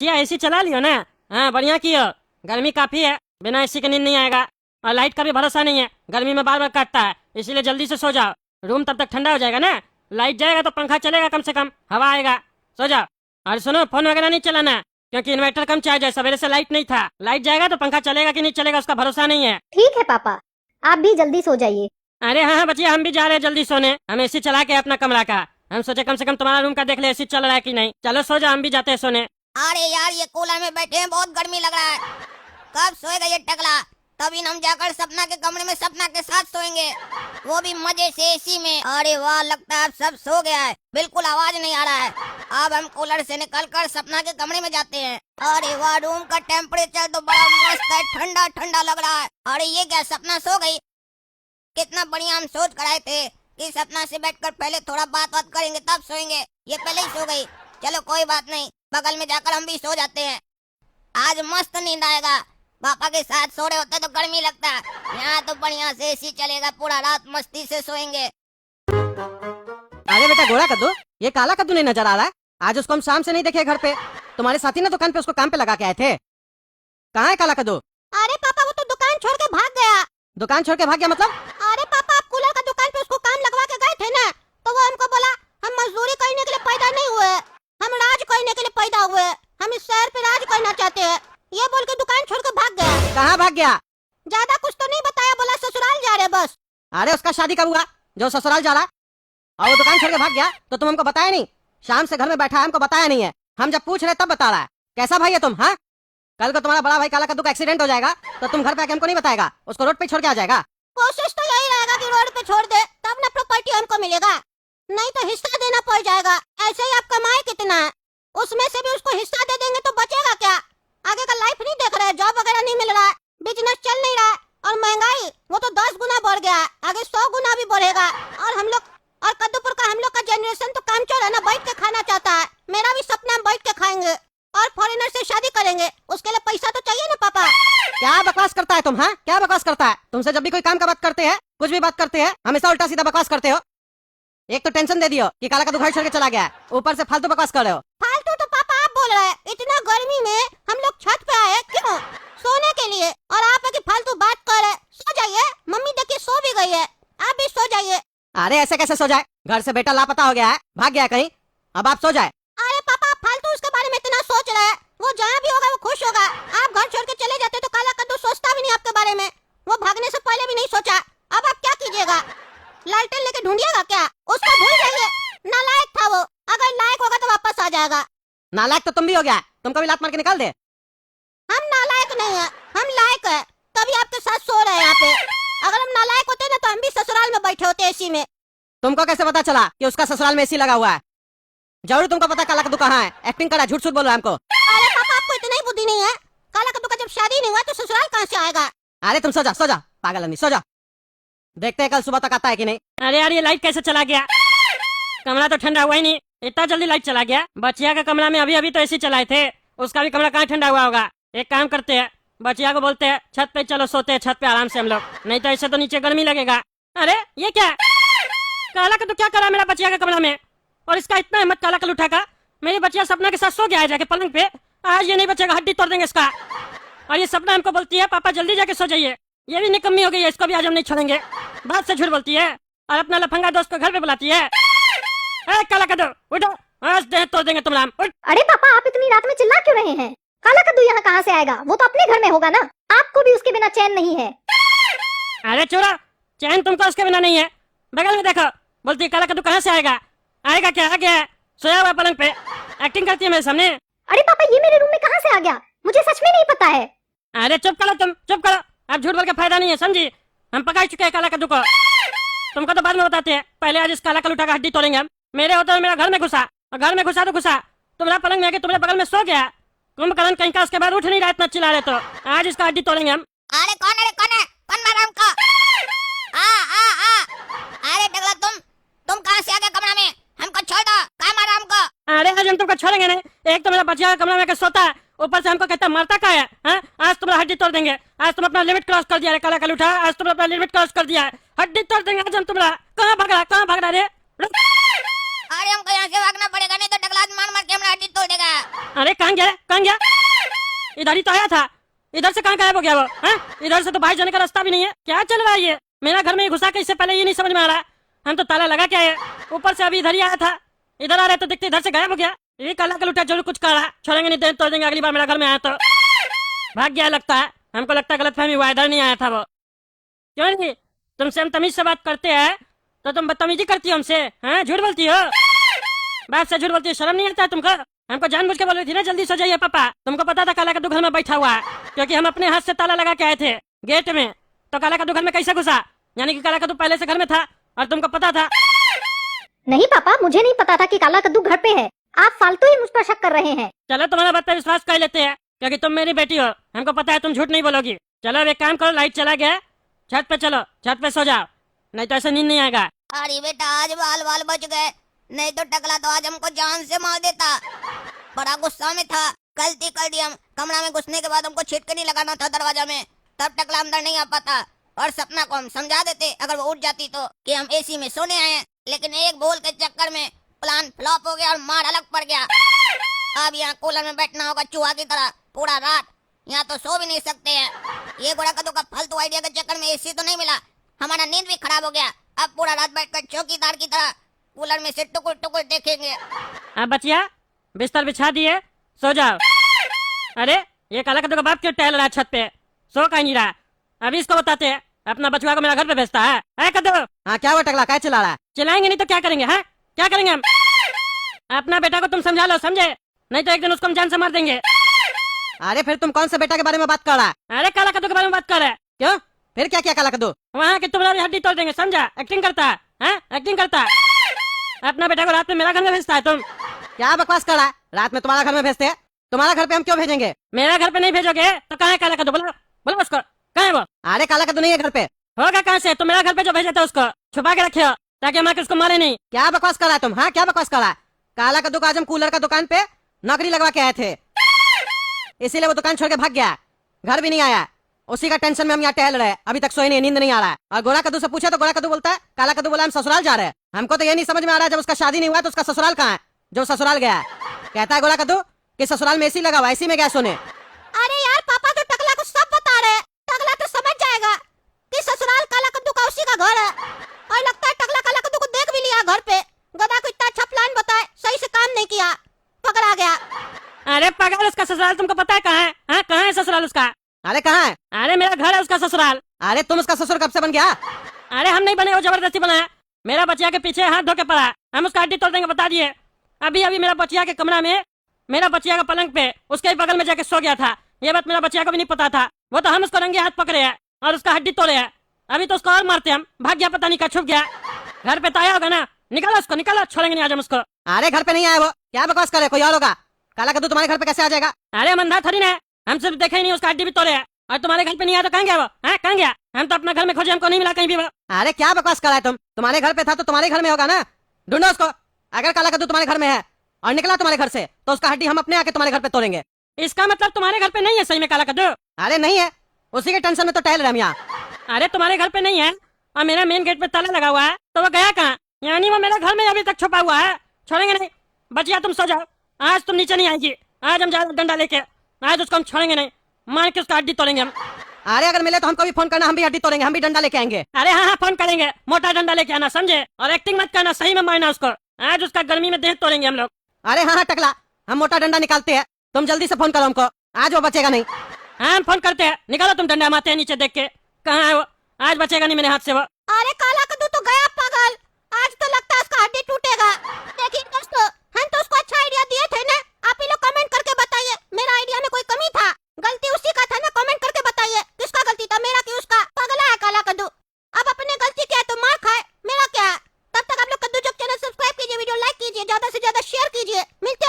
क्या एसी चला लियो ना? हाँ बढ़िया कियो। गर्मी काफी है, बिना एसी के नींद नहीं आएगा। और लाइट का भी भरोसा नहीं है, गर्मी में बार बार काटता है, इसीलिए जल्दी से सो जाओ। रूम तब तक ठंडा हो जाएगा ना। लाइट जाएगा तो पंखा चलेगा, कम से कम हवा आएगा। सो जाओ। और सुनो, फोन वगैरह नहीं चलाना, क्योंकि इन्वर्टर कम चार्ज है। सवेरे से लाइट नहीं था, लाइट जाएगा तो पंखा चलेगा कि नहीं चलेगा उसका भरोसा नहीं है। ठीक है पापा, आप भी जल्दी सो जाइए। अरे हाँ बच्चिया, हम भी जा रहे हैं जल्दी सोने। हम एसी चला के अपना कमरा का, हम सोचे कम से कम तुम्हारा रूम का देख ले एसी चल रहा है कि नहीं। चलो सो जाओ, हम भी जाते हैं सोने। अरे यार ये कूलर में बैठे हैं, बहुत गर्मी लग रहा है। कब सोएगा ये टकला? तभी हम जाकर सपना के कमरे में सपना के साथ सोएंगे, वो भी मजे से एसी में। अरे वाह, लगता है अब सब सो गया है, बिल्कुल आवाज नहीं आ रहा है। अब हम कूलर से निकलकर सपना के कमरे में जाते हैं। अरे वाह, रूम का टेम्परेचर तो बड़ा मस्त है, ठंडा ठंडा लग रहा है। अरे ये क्या, सपना सो गई? कितना बढ़िया हम सोच कर आए थे कि सपना से बैठकर पहले थोड़ा बात करेंगे तब सोएंगे, ये पहले ही सो गई। चलो कोई बात नहीं, बगल में जाकर हम भी सो जाते हैं। आज मस्त नींद आएगा। पापा के साथ सो रहे होते तो गर्मी लगता, यहाँ तो बढ़िया से एसी चलेगा, पूरा रात मस्ती से सोएंगे। अरे बेटा गोरा कद्दू, ये काला कद्दू नहीं नजर आ रहा है? आज उसको हम शाम से नहीं देखे घर पे। तुम्हारे साथी ने दुकान पे उसको काम पे लगा के आए थे। कहाँ है काला कद्दू? अरे पापा, वो तो दुकान छोड़ के भाग गया। दुकान छोड़ के भाग गया मतलब? अरे पापा, आप कूलर का दुकान पे उसको काम लगवा के गए थे ना, तो वो हमको बोला हम मजदूरी करने के लिए पैदा नहीं हुए, हम राज करने के लिए पैदा हुए, हम इस शहर पे राज करना चाहते हैं, ये बोल के दुकान छोड़ के भाग गया। कहाँ भाग गया? ज्यादा कुछ तो नहीं बताया, बोला ससुराल जा रहे बस। अरे उसका शादी कब हुआ जो ससुराल जा रहा? और वो दुकान छोड़ के भाग गया तो तुम हमको बताया नहीं? शाम से घर में बैठा है, हमको बताया नहीं है। हम जब पूछ रहे तब बता रहा है। कैसा भाई है तुम? हाँ, कल को तुम्हारा बड़ा भाई काला कद्दू का एक्सीडेंट हो जाएगा तो तुम घर पे आके हमको नहीं बताएगा, उसको रोड पे छोड़ के आ जाएगा। कोशिश तो यही रहेगा कि रोड पे छोड़ दे, तब ना प्रॉपर्टी हमको मिलेगा, नहीं तो हिस्सा देना पड़ जाएगा। ऐसे ही आप कमाए कितना है, उसमें से भी उसको हिस्सा दे देंगे तो बचेगा क्या? आगे का लाइफ नहीं देख रहा है, जॉब वगैरह नहीं मिल रहा है, बिजनेस चल नहीं रहा है, और महंगाई वो तो 10 गुना बढ़ गया है, आगे 100 गुना भी बढ़ेगा। और हम लोग और कद्दूपुर का हम लोग का जनरेशन तो कामचोर है ना, बैठ के खाना चाहता है। मेरा भी सपना हम बैठ के खाएंगे और फॉरेनर से शादी करेंगे, उसके लिए पैसा तो चाहिए ना पापा। क्या बकवास करता है तुम? हाँ, क्या बकवास करता है? तुमसे जब भी कोई काम का बात करते हैं, कुछ भी बात करते हैं, हमेशा उल्टा सीधा बकवास करते हो। एक तो टेंशन दे दियो कि काला कद्दू घर छोड़ के चला गया है, ऊपर से फालतू बकवास कर रहे हो। फालतू तो पापा आप बोल रहे हैं, इतना गर्मी में हम लोग छत पे आए क्यों? सोने के लिए, और आप है कि फालतू बात कर रहे। सो जाइए, मम्मी देखिए सो भी गई है, आप भी सो जाइए। अरे ऐसे कैसे सो जाए? घर से बेटा लापता हो गया है, भाग गया कहीं, अब आप सो जाए। अरे पापा, आप फालतू उसके बारे में इतना सोच रहे हैं, वो जहाँ भी होगा वो खुश होगा। आप घर छोड़ के चले जाते तो काला कद्दू सोचता भी नहीं आपके बारे में, वो भागने से पहले भी नहीं सोचा। अब आप क्या कीजिएगा? लालटेन लेके ढूंढिएगा क्या? उसको भूल जाइए, नालायक था वो, अगर लायक होगा तो वापस आ जाएगा। नालायक तो तुम भी हो गया, तुमको भी लात मार के निकाल दे। हम नालायक नहीं है, हम लायक है, तभी आपके साथ सो रहे हैं यहाँ पे। अगर हम नालायक होते ना तो हम भी ससुराल में बैठे होते एसी में। तुमको कैसे पता चला कि उसका ससुराल में एसी लगा हुआ है? जरूर तुमको पता काला कद्दू कहाँ है, एक्टिंग करा, झूठ बोल रहा है हमको। अरे पापा, आपको इतना ही बुद्धि नहीं है? काला कद्दू का जब शादी नहीं हुआ तो ससुराल कहाँ से आएगा? अरे तुम सो जा पागल आदमी, सो जा। देखते हैं कल सुबह तक आता है कि नहीं। अरे यार ये लाइट कैसे चला गया? कमरा तो ठंडा हुआ ही नहीं, इतना जल्दी लाइट चला गया। बचिया का कमरा में अभी अभी तो एसी चलाए थे, उसका भी कमरा कहाँ ठंडा हुआ होगा। एक काम करते हैं, बचिया को बोलते हैं छत पे चलो सोते हैं, छत पे आराम से हम लोग, नहीं तो ऐसे तो नीचे गर्मी लगेगा। अरे ये क्या, काला कद्दू क्या करा मेरा बचिया के कमरा में? और इसका इतना हिम्मत, काला कद्दू उठाकर मेरी बचिया सपना के साथ सो गया है जाके पलंग पे। आज ये नहीं बचेगा, हड्डी तोड़ देंगे इसका। और ये सपना हमको बोलती है पापा जल्दी जाके सो जाइए, ये भी निकम्मी हो गई है, इसको भी आज हम नहीं छोड़ेंगे। बात से झूठ बोलती है और अपना लफंगा दोस्त को घर पे बुलाती है। काला कद्दू उठो, आज देह तोड़ देंगे तुम राम, उठ। अरे पापा, आप इतनी रात में चिल्ला क्यों रहे हैं? काला कद्दू यहाँ कहाँ से आएगा? वो तो अपने घर में होगा ना, आपको भी उसके बिना चैन नहीं है। अरे चोरा, चैन तुमको उसके बिना नहीं है। बगल में देखो, बोलती है काला कद्दू कहाँ से आएगा? आएगा क्या? आ गया है, सोया हुआ पलंग पे, एक्टिंग करती है मेरे सामने। अरे पापा, ये मेरे रूम में कहाँ से आ गया? मुझे सच में नहीं पता है। अरे चुप करो तुम, चुप करो, अब झूठ बोल के फायदा नहीं है, समझी? हम पका चुके हैं काला कद्दू को, तुमको तो बाद में बताते हैं। पहले आज इस काला कद्दू का हड्डी तोड़ेंगे हम। मेरे होते हुए मेरा घर में घुसा, और घर में घुसा तो घुसा, तुम्हारा पलंग में आके तुम्हारे बगल में सो गया, कुंभकर्ण कहीं का, उसके बाद उठ नहीं रहा, इतना चिल्ला रहे तो। आज इसका हड्डी तोड़ेंगे हम। अरे कौन है, कौन है, कौन मारा हमको? अरे टकला, तुम कहाँ से आ गए कमरा में? हमको छोड़ दो, कहाँ मारा हमको? अरे आज हम तुमको छोड़ेंगे नहीं, एक तो मेरा बचिया कमरा में सोता है, ऊपर से हमको कहता मरता का है। आज तुम्हारा हड्डी तोड़ देंगे, आज तुम अपना लिमिट क्रॉस कर दिया है काला कद्दू उठा, आज तुम अपना लिमिट क्रॉस कर दिया है, हड्डी तोड़ देंगे आज हम तुम्हारा। कहाँ भाग रहा रे? अरे हमको यहाँ से भागना पड़ेगा, नहीं तो टकला मार मार के हमारा हड्डी तोड़ देगा। अरे कहाँ गया, कहाँ गया? इधर ही तो आया था, इधर से कहाँ गायब हो गया वो? हैं? इधर से तो बाहर जाने का रास्ता भी नहीं है। क्या चल रहा है ये? मेरा घर में घुसा के इससे पहले ये नहीं समझ में आ रहा। हम तो ताला लगा के आए, ऊपर से अभी इधर ही आया था, इधर आ रहे तो देखते इधर से गायब हो गया। ये काला का लुटा जरूर कुछ कर रहा, छोड़ेंगे नहीं, देर तोड़ देंगे। अगली बार मेरा घर में आया तो भाग गया लगता है। हमको लगता है गलतफहमी हुआ, इधर नहीं आया था वो। क्यों नहीं? तुमसे हम तमीज से बात करते हैं तो तुम बदतमीजी करती हो हमसे, हैं? झूठ बोलती हो, बाप से झूठ बोलती हो, शर्म नहीं आता है तुमको? हमको जानबूझ के बोल रही थी ना जल्दी सो जाइए पापा। तुमको पता था काला कद्दू घर में बैठा हुआ है, क्योंकि हम अपने हाथ से ताला लगा के आए थे गेट में। तो काला कद्दू घर में कैसे घुसा? यानी कि काला कद्दू पहले से घर में था और तुमको पता था? नहीं पापा, मुझे नहीं पता था कि काला कद्दू घर पे है। आप फालतू ही मुझ पर शक कर रहे हैं। चलो तुम्हारा बात पे विश्वास कर लेते हैं, क्योंकि तुम मेरी बेटी हो, हमको पता है तुम झूठ नहीं बोलोगी। चलो अब एक काम करो, लाइट चला गया, छत पे चलो, छत पे सो जाओ, नहीं तो ऐसे नींद नहीं आएगा। अरे बेटा आज बाल बाल बच गए, नहीं तो टकला तो आज हमको जान से मार देता। बड़ा गुस्सा में था, गलती कर दी हम। कमरा में घुसने के बाद हमको छिटकनी लगाना था दरवाजा में, तब टकला अंदर नहीं आ पाता। और सपना को हम समझा देते अगर वो उठ जाती तो, कि हम एसी में सोने आए हैं। लेकिन एक बोल के चक्कर में प्लान फ्लॉप हो गया और मार अलग पड़ गया। अब यहाँ कूलर में बैठना होगा चूहा की तरह पूरा रात, यहाँ तो सो भी नहीं सकते हैं। ये गोड़ा कद्दू का फालतू आइडिया के चक्कर में एसी तो नहीं मिला, हमारा नींद भी खराब हो गया। अब पूरा रात बैठकर चौकीदार की तरह कूलर में से टुकुर टुकुर देखेंगे। अब बचिया बिस्तर बिछा दिए, सो जाओ। अरे ये काला कद्दू का बाप क्यों टहल रहा है छत पे, सो कहीं नहीं रहा? अभी इसको बताते हैं, अपना बचवा को मेरा घर पे भेजता है। कद्दू हाँ क्या हुआ टकला, क्या चिल्ला रहा है? चिल्लाएंगे नहीं तो क्या करेंगे? हैं? क्या करेंगे हम? अपना बेटा को तुम समझा लो, समझे? नहीं तो एक दिन उसको हम जान से मार देंगे। अरे फिर तुम कौन से बेटा के बारे में बात कर रहा है? अरे काला कद्दू के बारे में बात कर रहे हैं। क्यों? फिर क्या किया काला कद्दू? वहाँ की तुम्हारी हड्डी तोड़ देंगे, समझा? एक्टिंग करता है, हैं? एक्टिंग करता है। अपना बेटा को रात में मेरा घर में भेजता है तुम। क्या बकवास कर रहा है? रात में तुम्हारा घर में भेजते हैं, तुम्हारा घर पे हम क्यों भेजेंगे? मेरा घर पे नहीं भेजोगे तो कहाँ है काला कद्दू? बोलो बोलो उसको, कहाँ है वो? अरे काला कद्दू नहीं है घर पे। होगा कहाँ से? तुम मेरा घर पे जो भेजे थे उसको छुपा के रखे हो ताकि हम आके उसको मारे नहीं। क्या बकवास कर रहा है तुम? हाँ क्या बकवास कर रहा है? काला कद्दू का आज हम कूलर का दुकान पे नौकरी लगवा के आए थे, इसीलिए वो दुकान छोड़ के भाग गया, घर भी नहीं आया। उसी का टेंशन में हम यहाँ टहल रहे, अभी तक सोए नहीं, नींद नहीं आ रहा है। और गोरा कद्दू से पूछा तो गोरा कद्दू बोलता है, काला कद्दू बोला हम ससुराल जा रहे हैं। हमको तो ये नहीं समझ में आ रहा है, जब उसका शादी नहीं हुआ तो उसका ससुराल कहाँ है जो ससुराल गया है? कहता है गोरा कद्दू कि ससुराल में एसी लगा हुआ, एसी में गया सोने। अरे यार पापा तो टकला को सब बता रहे हैं, टकला तो समझ जाएगा कि ससुराल काला कद्दू का उसी का घर है। और लगता है टकला काला कद्दू को देख भी लिया घर पे। गधा को इतना अच्छा प्लान बताए, सही से काम नहीं किया, पकड़ा गया। अरे पागल, उसका ससुराल तुमको पता है कहाँ है? हाँ कहाँ है ससुराल उसका? अरे कहाँ है? अरे मेरा घर है उसका ससुराल। अरे तुम उसका ससुर कब से बन गया? अरे हम नहीं बने, वो जबरदस्ती बनाया। मेरा बचिया के पीछे हाथ धो के पड़ा है, हम उसका हड्डी तोड़ देंगे, बता दिए। अभी अभी मेरा बचिया के कमरा में, मेरा बचिया का पलंग पे उसके ही बगल में जाके सो गया था। ये बात मेरा बचिया को भी नहीं पता था, वो तो हम उसको रंगे हाथ पकड़े हैं और उसका हड्डी तोड़े हैं। अभी तो उसको और मारते हम, भाग गया, पता नहीं कहाँ छुप गया। घर पे तो आया होगा ना, निकालो उसको, निकालो, छोड़ेंगे नहीं आज हम उसको। अरे घर पे नहीं आया वो, क्या बकवास करे, कोई और होगा। काला कद्दू तुम्हारे घर पे कैसे आ जाएगा? अरे हम अंधा थोड़ी ना है, हम सिर्फ देखे ही नहीं, उसका हड्डी भी तोड़े है। और तुम्हारे घर पे नहीं आया तो कहाँ गया वो? हैं? कहाँ गया? हम तो अपना घर में खोजे, हमको नहीं मिला कहीं भी वो। अरे क्या बकवास कर रहा है तुम? तुम्हारे घर पे था तो तुम्हारे घर में होगा ना, ढूंढो उसको। अगर काला कद्दू तुम्हारे घर में है और निकला तुम्हारे घर से तो उसका हड्डी हम अपने आके तुम्हारे घर पे तोड़ेंगे। इसका मतलब तुम्हारे घर पे नहीं है सही में काला कद्दू? अरे नहीं है, उसी के टेंशन में तो टहल रहे हम यहाँ। अरे तुम्हारे घर पे नहीं है और मेरा मेन गेट पे ताला लगा हुआ है, तो वो गया कहाँ? यानी वो मेरे घर में अभी तक छुपा हुआ है, छोड़ेंगे नहीं। बचिया तुम सो जाओ, आज तुम नीचे नहीं आएगी, आज हम जाएंगे डंडा लेके, आज उसको हम छोड़ेंगे नहीं, मार के उसका हड्डी तोड़ेंगे हम। अरे अगर मिले तो हमको भी फोन करना, हम भी हड्डी तोड़ेंगे, हम भी डंडा लेके आएंगे। अरे हाँ हाँ फोन करेंगे, मोटा डंडा लेके आना, समझे? और एक्टिंग मत करना, सही में मारना उसको, आज उसका गर्मी में देह तोड़ेंगे हम लोग। अरे हाँ हाँ टकला, हम मोटा डंडा निकालते हैं, तुम जल्दी से फोन करो हमको, आज वो बचेगा नहीं। हाँ हम फोन करते हैं, निकालो तुम डंडा, मारते हैं नीचे देख के, कहाँ है वो? आज बचेगा नहीं मेरे हाथ से वो। अरे काला कद्दू तो गया पागल, आज तो लगता है उसका हड्डी टूटेगा। देखिए दोस्तों, हम तो उसको अच्छा आइडिया दिए थे ना, आप ही लोग कमेंट करके बताइए मेरा आइडिया में कोई कमी था? गलती उसी का था ना, कमेंट करके बताइए किसका गलती था, मेरा कि उसका? पगला है काला कद्दू, अब अपने गलती किया तो मार खाए, मेरा क्या है? तब तक आप लोग कद्दू चैनल सब्सक्राइब कीजिए, वीडियो लाइक कीजिए, ज्यादा से ज्यादा शेयर कीजिए। मिलते